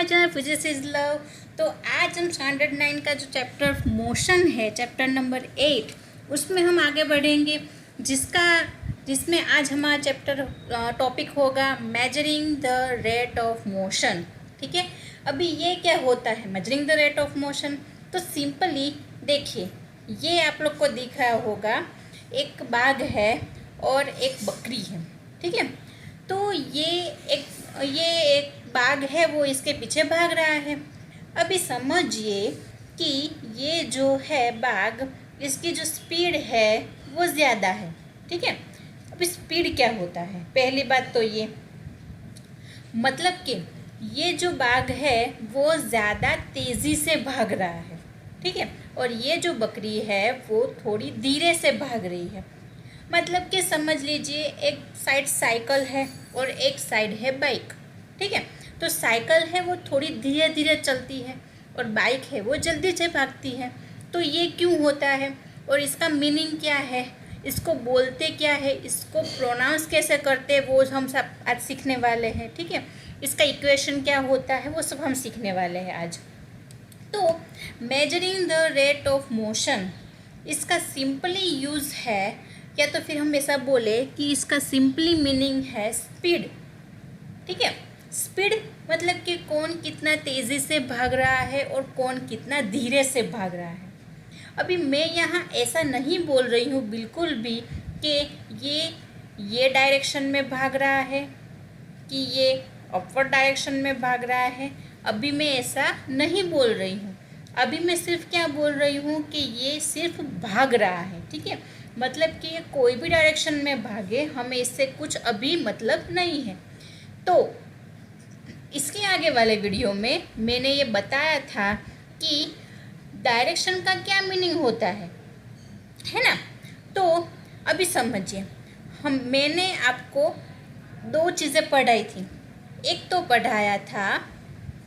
Channel physics is love. तो आज हम स्टैंडर्ड 9 का जो चैप्टर मोशन है, चैप्टर नंबर 8, उसमें हम आगे बढ़ेंगे, जिसमें आज हमारा चैप्टर टॉपिक होगा measuring the rate of motion. ठीक है, अभी ये क्या होता है measuring the rate of motion? तो सिंपली देखिए, ये आप लोग को दिख रहा होगा, एक बाघ है और एक बकरी है। ठीक है, तो ये एक बाघ है, वो इसके पीछे भाग रहा है। अभी समझिए कि ये जो है बाघ, इसकी जो स्पीड है वो ज़्यादा है। ठीक है, अभी स्पीड क्या होता है? पहली बात तो ये मतलब कि ये जो बाघ है वो ज़्यादा तेज़ी से भाग रहा है। ठीक है, और ये जो बकरी है वो थोड़ी धीरे से भाग रही है। मतलब कि समझ लीजिए, एक साइड साइकिल है और एक साइड है बाइक। ठीक है, तो साइकिल है वो थोड़ी धीरे धीरे चलती है और बाइक है वो जल्दी से भागती है। तो ये क्यों होता है और इसका मीनिंग क्या है, इसको बोलते क्या है, इसको प्रोनाउंस कैसे करते हैं, वो हम सब आज सीखने वाले हैं। ठीक है, इसका इक्वेशन क्या होता है वो सब हम सीखने वाले हैं आज। तो measuring the rate of motion, इसका सिंपली यूज़ है, या तो फिर हम ऐसा बोले कि इसका सिंपली मीनिंग है स्पीड। ठीक है, स्पीड मतलब कि कौन कितना तेज़ी से भाग रहा है और कौन कितना धीरे से भाग रहा है। अभी मैं यहाँ ऐसा नहीं बोल रही हूँ बिल्कुल भी कि ये डायरेक्शन में भाग रहा है कि ये अपवर्ड डायरेक्शन में भाग रहा है। अभी मैं ऐसा नहीं बोल रही हूँ। अभी मैं सिर्फ क्या बोल रही हूँ कि ये सिर्फ भाग रहा है। ठीक है, मतलब कि ये कोई भी डायरेक्शन में भागे, हमें इससे कुछ अभी मतलब नहीं है। तो इसके आगे वाले वीडियो में मैंने ये बताया था कि डायरेक्शन का क्या मीनिंग होता है ना। तो अभी समझिए, मैंने आपको दो चीज़ें पढ़ाई थी। एक तो पढ़ाया था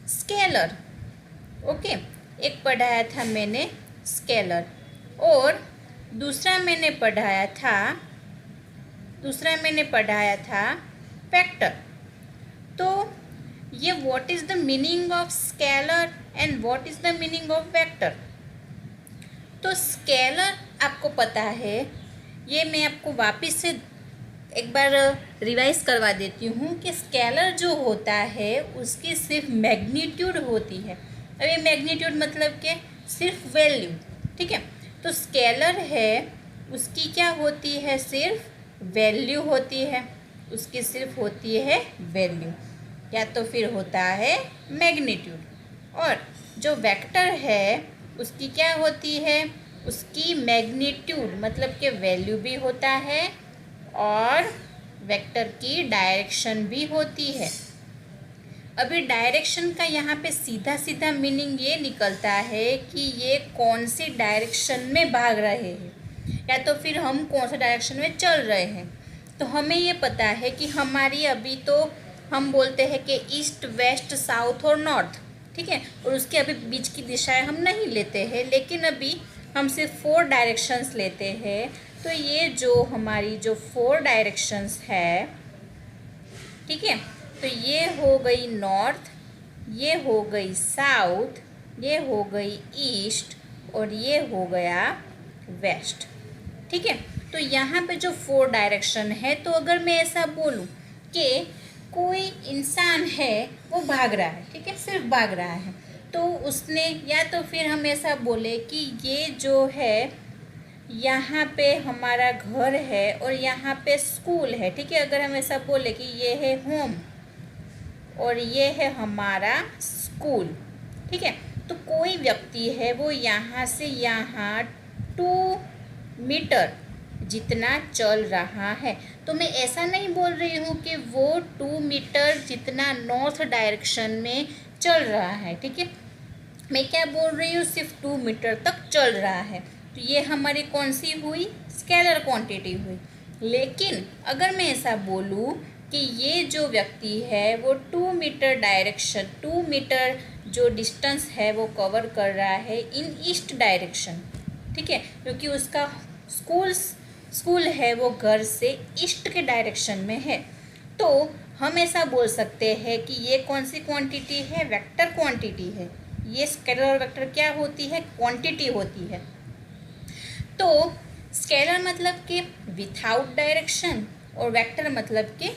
स्केलर, ओके, एक पढ़ाया था मैंने स्केलर, और दूसरा मैंने पढ़ाया था वेक्टर। तो ये what is the meaning of scalar and what is the meaning of vector? तो स्केलर आपको पता है, ये मैं आपको वापस से एक बार रिवाइज करवा देती हूँ कि स्केलर जो होता है उसकी सिर्फ मैग्नीट्यूड होती है। अब ये मैग्नीट्यूड मतलब कि सिर्फ वैल्यू। ठीक है, तो स्केलर है उसकी क्या होती है, सिर्फ वैल्यू होती है, उसकी सिर्फ होती है वैल्यू, या तो फिर होता है मैग्नीट्यूड। और जो वेक्टर है उसकी क्या होती है, उसकी मैग्नीट्यूड मतलब कि वैल्यू भी होता है और वेक्टर की डायरेक्शन भी होती है। अभी डायरेक्शन का यहाँ पे सीधा सीधा मीनिंग ये निकलता है कि ये कौन सी डायरेक्शन में भाग रहे हैं, या तो फिर हम कौन सा डायरेक्शन में चल रहे हैं। तो हमें ये पता है कि हमारी अभी तो हम बोलते हैं कि ईस्ट, वेस्ट, साउथ और नॉर्थ। ठीक है, और उसके अभी बीच की दिशाएं हम नहीं लेते हैं, लेकिन अभी हम सिर्फ 4 डायरेक्शंस लेते हैं। तो ये जो हमारी जो 4 डायरेक्शंस है, ठीक है, तो ये हो गई नॉर्थ, ये हो गई साउथ, ये हो गई ईस्ट और ये हो गया वेस्ट। ठीक है, तो यहाँ पे जो 4 डायरेक्शन है, तो अगर मैं ऐसा बोलूँ कि कोई इंसान है वो भाग रहा है, ठीक है, सिर्फ भाग रहा है, तो उसने, या तो फिर हम ऐसा बोले कि ये जो है यहाँ पे हमारा घर है और यहाँ पे स्कूल है। ठीक है, अगर हम ऐसा बोले कि ये है होम और ये है हमारा स्कूल। ठीक है, तो कोई व्यक्ति है वो यहाँ से यहाँ 2 मीटर जितना चल रहा है। तो मैं ऐसा नहीं बोल रही हूँ कि वो 2 मीटर जितना नॉर्थ डायरेक्शन में चल रहा है। ठीक है, मैं क्या बोल रही हूँ, सिर्फ 2 मीटर तक चल रहा है। तो ये हमारी कौन सी हुई, स्केलर क्वांटिटी हुई। लेकिन अगर मैं ऐसा बोलूँ कि ये जो व्यक्ति है वो 2 मीटर डायरेक्शन, 2 मीटर जो डिस्टेंस है वो कवर कर रहा है इन ईस्ट डायरेक्शन। ठीक है, क्योंकि उसका स्कूल है वो घर से ईस्ट के डायरेक्शन में है। तो हम ऐसा बोल सकते हैं कि ये कौन सी क्वांटिटी है, वेक्टर क्वांटिटी है। ये स्केलर और वेक्टर क्या होती है, क्वांटिटी होती है। तो स्केलर मतलब कि विथआउट डायरेक्शन और वेक्टर मतलब कि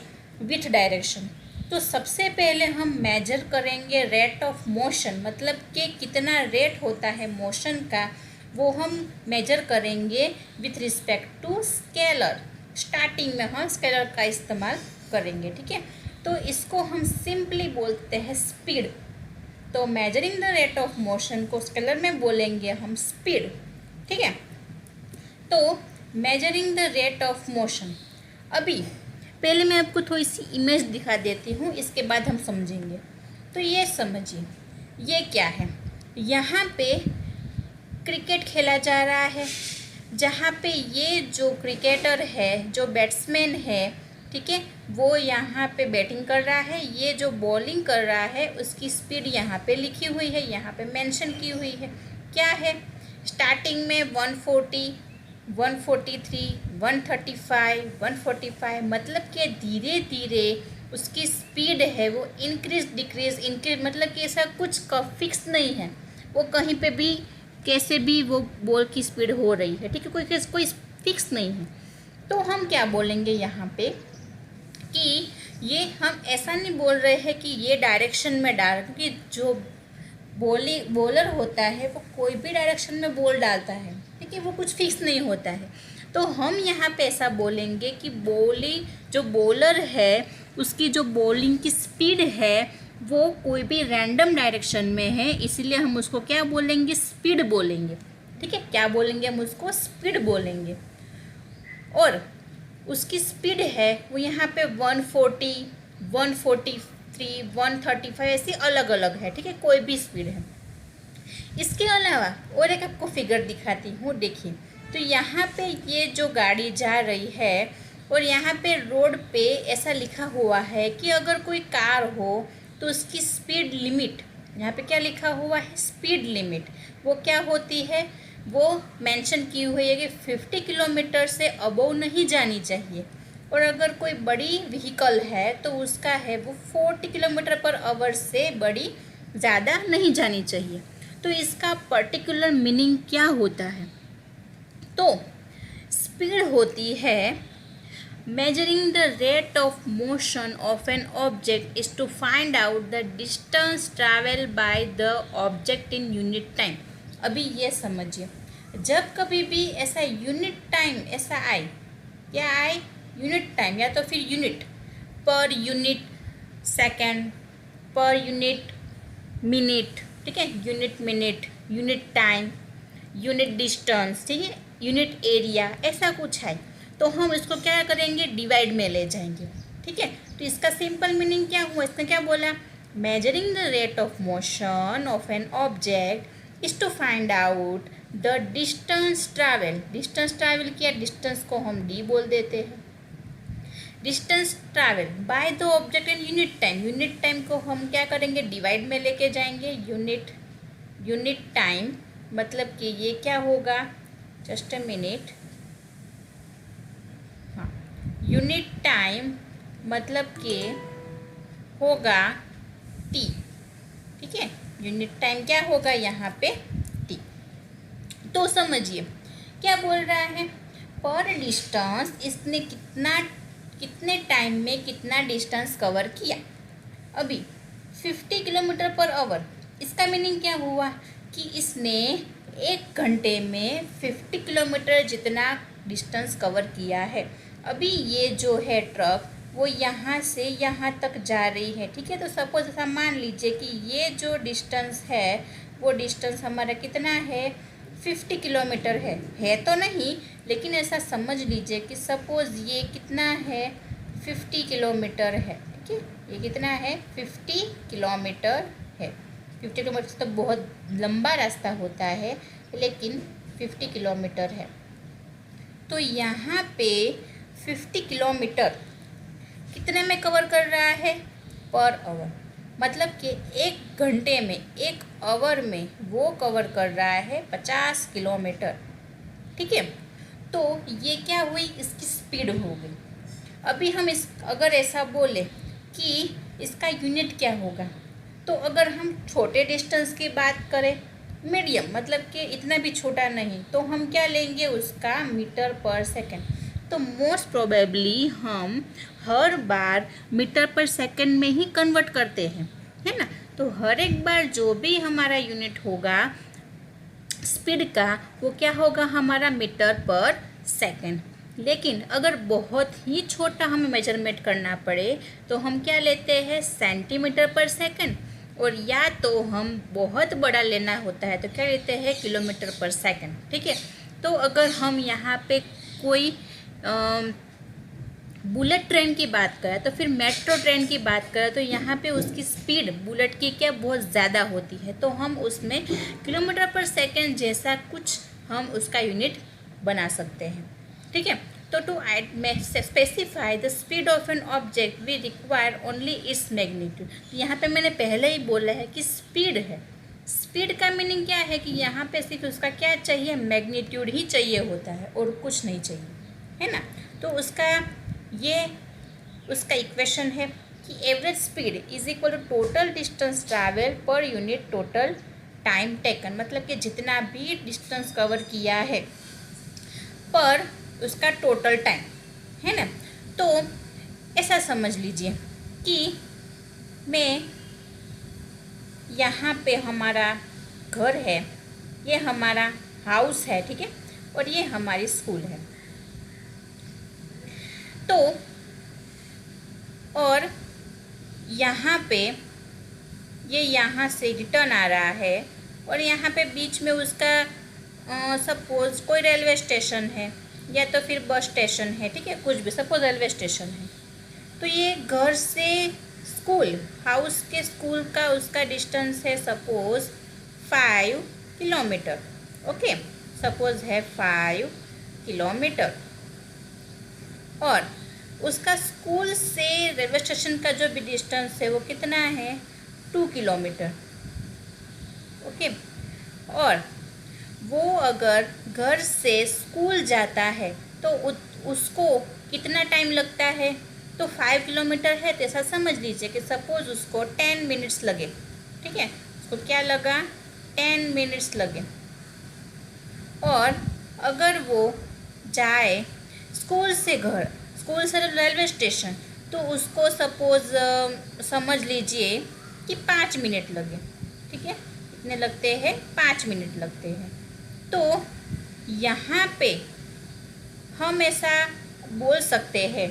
विथ डायरेक्शन। तो सबसे पहले हम मेजर करेंगे रेट ऑफ मोशन, मतलब कि कितना रेट होता है मोशन का, वो हम मेजर करेंगे with respect to scalar. Starting में हम स्केलर का इस्तेमाल करेंगे, ठीक है। तो इसको हम सिंपली बोलते हैं स्पीड। तो measuring the rate of motion को स्केलर में बोलेंगे हम स्पीड, ठीक है। तो measuring the rate of motion, अभी पहले मैं आपको थोड़ी सी इमेज दिखा देती हूँ, इसके बाद हम समझेंगे। तो ये समझिए, ये क्या है, यहाँ पे क्रिकेट खेला जा रहा है, जहाँ पे ये जो क्रिकेटर है, जो बैट्समैन है, ठीक है, वो यहाँ पे बैटिंग कर रहा है। ये जो बॉलिंग कर रहा है उसकी स्पीड यहाँ पे लिखी हुई है, यहाँ पे मेंशन की हुई है। क्या है, स्टार्टिंग में 140, 143, 135, 145, मतलब कि धीरे धीरे उसकी स्पीड है वो इंक्रीज डिक्रीज मतलब कि ऐसा कुछ का फिक्स नहीं है, वो कहीं पे भी कैसे भी वो बॉल की स्पीड हो रही है, ठीक है, कोई फिक्स नहीं है। तो हम क्या बोलेंगे यहाँ पे कि ये हम ऐसा नहीं बोल रहे हैं कि ये डायरेक्शन में डाल, क्योंकि जो बॉलर होता है वो कोई भी डायरेक्शन में बॉल डालता है, ठीक है, वो कुछ फिक्स नहीं होता है। तो हम यहाँ पे ऐसा बोलेंगे कि जो बॉलर है उसकी जो बॉलिंग की स्पीड है वो कोई भी रैंडम डायरेक्शन में है, इसलिए हम उसको क्या बोलेंगे, स्पीड बोलेंगे, ठीक है। क्या बोलेंगे, हम उसको स्पीड बोलेंगे। और उसकी स्पीड है वो यहाँ पे 140, 143, 135 ऐसी अलग अलग है, ठीक है, कोई भी स्पीड है। इसके अलावा और एक आपको फिगर दिखाती हूँ, देखिए। तो यहाँ पे ये जो गाड़ी जा रही है और यहाँ पे रोड पे ऐसा लिखा हुआ है कि अगर कोई कार हो तो उसकी स्पीड लिमिट, यहाँ पे क्या लिखा हुआ है, स्पीड लिमिट, वो क्या होती है, वो मेंशन की हुई है कि 50 किलोमीटर से अबव नहीं जानी चाहिए। और अगर कोई बड़ी व्हीकल है तो उसका है वो 40 किलोमीटर पर आवर से बड़ी ज़्यादा नहीं जानी चाहिए। तो इसका पर्टिकुलर मीनिंग क्या होता है, तो स्पीड होती है measuring the rate of motion of an object is to find out the distance traveled by the object in unit time। अभी ये समझिए, जब कभी भी ऐसा यूनिट टाइम ऐसा आए, क्या आए, यूनिट टाइम या तो फिर unit, per unit second, per unit minute, ठीक है, unit minute, unit time, unit distance, ठीक है, यूनिट एरिया, ऐसा कुछ है तो हम इसको क्या करेंगे, डिवाइड में ले जाएंगे, ठीक है। तो इसका सिंपल मीनिंग क्या हुआ, इसने क्या बोला, measuring the rate of motion of an object is to find out the distance travel. Distance travel किया, डिस्टेंस को हम डी बोल देते हैं, distance travel by the object in unit time. Unit time को हम क्या करेंगे, डिवाइड में लेके जाएंगे, यूनिट टाइम मतलब कि ये क्या होगा, जस्ट अ मिनट, हाँ, यूनिट टाइम मतलब कि होगा टी, ठीक है, यूनिट टाइम क्या होगा यहाँ पे, टी। तो समझिए क्या बोल रहा है, पर डिस्टेंस इसने कितने टाइम में कितना डिस्टेंस कवर किया। अभी 50 किलोमीटर पर आवर, इसका मीनिंग क्या हुआ कि इसने 1 घंटे में 50 किलोमीटर जितना डिस्टेंस कवर किया है। अभी ये जो है ट्रक वो यहाँ से यहाँ तक जा रही है, ठीक है। तो सपोज ऐसा मान लीजिए कि ये जो डिस्टेंस है वो डिस्टेंस हमारा कितना है, 50 किलोमीटर है तो नहीं, लेकिन ऐसा समझ लीजिए कि सपोज़ ये कितना है, 50 किलोमीटर है, ठीक है, ये कितना है, 50 किलोमीटर है। 50 किलोमीटर तो बहुत लंबा रास्ता होता है, लेकिन 50 किलोमीटर है। तो यहाँ पे 50 किलोमीटर कितने में कवर कर रहा है, पर आवर, मतलब कि 1 घंटे में, 1 आवर में वो कवर कर रहा है 50 किलोमीटर, ठीक है। तो ये क्या हुई, इसकी स्पीड हो गई। अभी हम अगर ऐसा बोले कि इसका यूनिट क्या होगा। तो अगर हम छोटे डिस्टेंस की बात करें, मीडियम मतलब कि इतना भी छोटा नहीं, तो हम क्या लेंगे उसका मीटर पर सेकेंड। तो मोस्ट प्रोबेबली हम हर बार मीटर पर सेकेंड में ही कन्वर्ट करते हैं, है ना। तो हर एक बार जो भी हमारा यूनिट होगा स्पीड का, वो क्या होगा हमारा मीटर पर सेकेंड। लेकिन अगर बहुत ही छोटा हमें मेजरमेंट करना पड़े तो हम क्या लेते हैं सेंटीमीटर पर सेकेंड, और या तो हम बहुत बड़ा लेना होता है तो क्या लेते हैं किलोमीटर पर सेकेंड, ठीक है। तो अगर हम यहाँ पे कोई बुलेट ट्रेन की बात करें तो फिर मेट्रो ट्रेन की बात करें तो यहाँ पे उसकी स्पीड बुलेट की क्या बहुत ज़्यादा होती है, तो हम उसमें किलोमीटर पर सेकेंड जैसा कुछ हम उसका यूनिट बना सकते हैं, ठीक है। तो to specify the speed of an object we require only its magnitude. यहाँ पे मैंने पहले ही बोला है कि स्पीड है। स्पीड का मीनिंग क्या है कि यहाँ पे सिर्फ उसका क्या चाहिए, मैग्नीट्यूड ही चाहिए होता है और कुछ नहीं चाहिए, है ना। तो उसका इक्वेशन है कि average speed is equal to total distance travel per unit total time taken, मतलब कि जितना भी डिस्टेंस कवर किया है पर उसका टोटल टाइम, है ना। तो ऐसा समझ लीजिए कि मैं यहाँ पे हमारा घर है, ये हमारा हाउस है, ठीक है, और ये हमारी स्कूल है। तो और यहाँ पे ये यहाँ से रिटर्न आ रहा है और यहाँ पे बीच में उसका सपोज कोई रेलवे स्टेशन है या तो फिर बस स्टेशन है, ठीक है, कुछ भी, सपोज रेलवे स्टेशन है। तो ये घर से स्कूल, हाउस के स्कूल का उसका डिस्टेंस है सपोज 5 किलोमीटर, ओके, सपोज है 5 किलोमीटर। और उसका स्कूल से रेलवे स्टेशन का जो भी डिस्टेंस है वो कितना है 2 किलोमीटर, ओके। और वो अगर घर से स्कूल जाता है तो उसको कितना टाइम लगता है, तो 5 किलोमीटर है तो ऐसा समझ लीजिए कि सपोज उसको 10 मिनट्स लगे, ठीक है, उसको क्या लगा 10 मिनट्स लगे। और अगर वो जाए स्कूल से घर, स्कूल से रेलवे स्टेशन, तो उसको सपोज समझ लीजिए कि 5 मिनट लगे, ठीक है, कितने लगते हैं 5 मिनट लगते हैं। तो यहाँ पे हम ऐसा बोल सकते हैं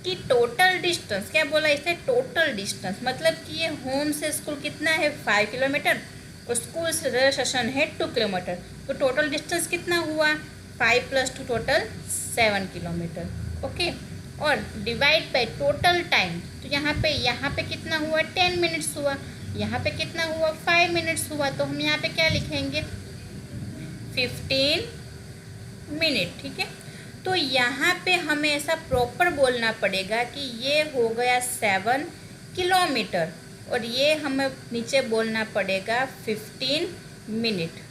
कि टोटल डिस्टेंस, क्या बोला इसे, टोटल डिस्टेंस, मतलब कि ये होम से स्कूल कितना है 5 किलोमीटर और स्कूल से रेलवे स्टेशन है 2 किलोमीटर, तो टोटल डिस्टेंस कितना हुआ 5 + 2 टोटल 7 किलोमीटर, ओके। और डिवाइड बाय टोटल टाइम, तो यहाँ पे कितना हुआ 10 मिनट्स हुआ, यहाँ पे कितना हुआ 5 मिनट्स हुआ, तो हम यहाँ पे क्या लिखेंगे 15 मिनट, ठीक है। तो यहाँ पे हमें ऐसा प्रॉपर बोलना पड़ेगा कि ये हो गया 7 किलोमीटर और ये हमें नीचे बोलना पड़ेगा 15 मिनट,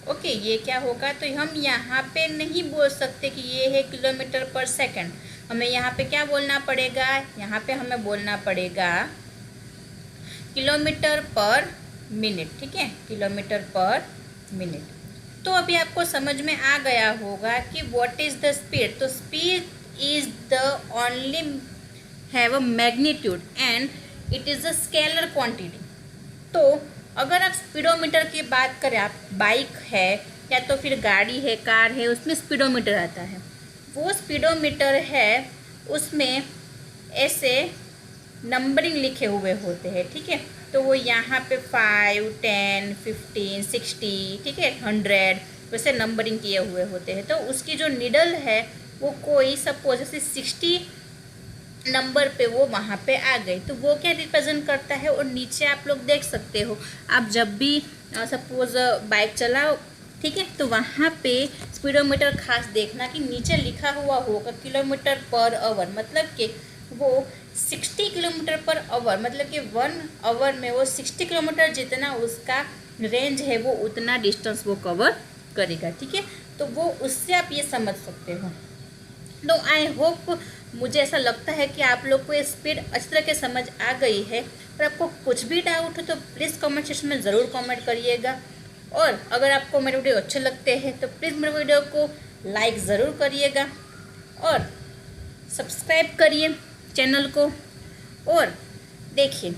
ओके। ये क्या होगा, तो हम यहाँ पे नहीं बोल सकते कि ये है किलोमीटर पर सेकंड, हमें यहाँ पे क्या बोलना पड़ेगा, यहाँ पे हमें बोलना पड़ेगा किलोमीटर पर मिनट, ठीक है, किलोमीटर पर मिनट। तो अभी आपको समझ में आ गया होगा कि व्हाट इज़ द स्पीड। तो speed is the only have a magnitude and it is a scalar quantity. तो अगर आप स्पीडोमीटर की बात करें, आप बाइक है या तो फिर गाड़ी है, कार है, उसमें स्पीडोमीटर आता है, वो स्पीडोमीटर है उसमें ऐसे नंबरिंग लिखे हुए होते हैं, ठीक है। तो वो यहाँ पे 5, 10, 15, 60, ठीक है, 100 वैसे नंबरिंग किए हुए होते हैं। तो उसकी जो निडल है वो कोई सपोज जैसे 60 नंबर पे वो वहाँ पे आ गई, तो वो क्या रिप्रेजेंट करता है। और नीचे आप लोग देख सकते हो, आप जब भी सपोज बाइक चलाओ, ठीक है, तो वहाँ पे स्पीडोमीटर खास देखना कि नीचे लिखा हुआ होगा किलोमीटर पर आवर, मतलब कि वो 60 किलोमीटर पर आवर, मतलब कि 1 आवर में वो 60 किलोमीटर जितना उसका रेंज है वो उतना डिस्टेंस वो कवर करेगा, ठीक है। तो वो उससे आप ये समझ सकते हो। तो आई होप मुझे ऐसा लगता है कि आप लोग को ये स्पीड अच्छी तरह से समझ आ गई है। और आपको कुछ भी डाउट हो तो प्लीज़ कमेंट सेक्शन में ज़रूर कमेंट करिएगा। और अगर आपको मेरे वीडियो अच्छे लगते हैं तो प्लीज़ मेरे वीडियो को लाइक ज़रूर करिएगा और सब्सक्राइब करिए चैनल को। और देखिए,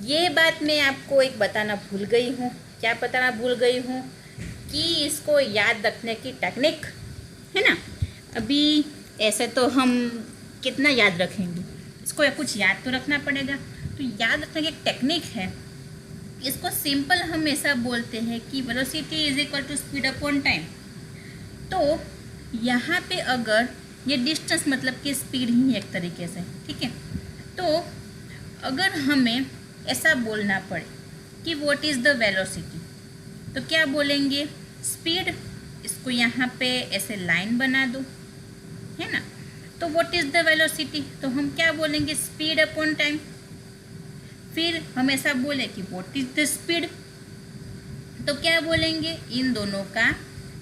ये बात मैं आपको एक बताना भूल गई हूँ। क्या बताना भूल गई हूँ कि इसको याद रखने की टेक्निक है ना। अभी ऐसे तो हम कितना याद रखेंगे, इसको कुछ याद तो रखना पड़ेगा। तो याद रखने की एक टेक्निक है, इसको सिंपल हम ऐसा बोलते हैं कि velocity is equal to speed upon time. तो यहाँ पे अगर ये डिस्टेंस मतलब कि स्पीड ही एक तरीके से, ठीक है। तो अगर हमें ऐसा बोलना पड़े कि व्हाट इज़ द वेलोसिटी, तो क्या बोलेंगे, स्पीड। इसको यहाँ पे ऐसे लाइन बना दो, है ना। तो व्हाट इज़ द वेलोसिटी, तो हम क्या बोलेंगे, स्पीड अपॉन टाइम। फिर हम ऐसा बोले कि व्हाट इज़ द स्पीड, तो क्या बोलेंगे, इन दोनों का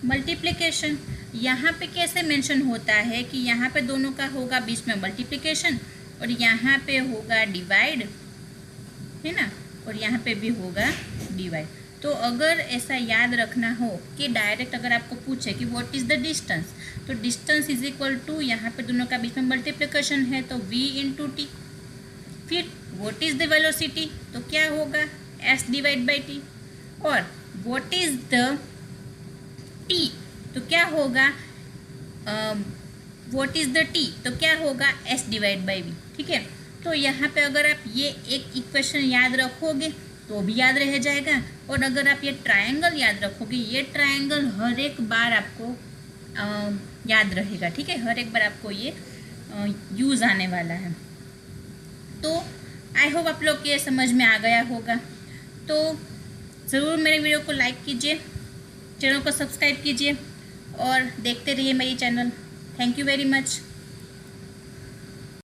मल्टीप्लिकेशन। यहाँ पे कैसे मेंशन होता है कि यहाँ पे दोनों का होगा बीच में मल्टीप्लिकेशन और यहाँ पे होगा डिवाइड, है ना, और यहाँ पे भी होगा डिवाइड। तो अगर ऐसा याद रखना हो कि डायरेक्ट अगर आपको पूछे कि व्हाट इज़ द डिस्टेंस, तो डिस्टेंस इज इक्वल टू यहाँ पे दोनों का बीच में मल्टीप्लिकेशन है तो v इंटू टी। फिर व्हाट इज़ द वेलोसिटी, तो क्या होगा, s डिवाइड बाई टी। और व्हाट इज़ द टी, तो क्या होगा, व्हाट इज़ द टी, तो क्या होगा, s डिवाइड बाई v, ठीक है। तो यहाँ पे अगर आप ये एक इक्वेशन याद रखोगे तो भी याद रह जाएगा। और अगर आप ये ट्रायंगल याद रखोगे, ये ट्रायंगल हर एक बार आपको याद रहेगा, ठीक है। हर एक बार आपको ये यूज़ आने वाला है। तो आई होप आप लोग ये समझ में आ गया होगा। तो ज़रूर मेरे वीडियो को लाइक कीजिए, चैनल को सब्सक्राइब कीजिए और देखते रहिए मेरी channel. Thank you very much.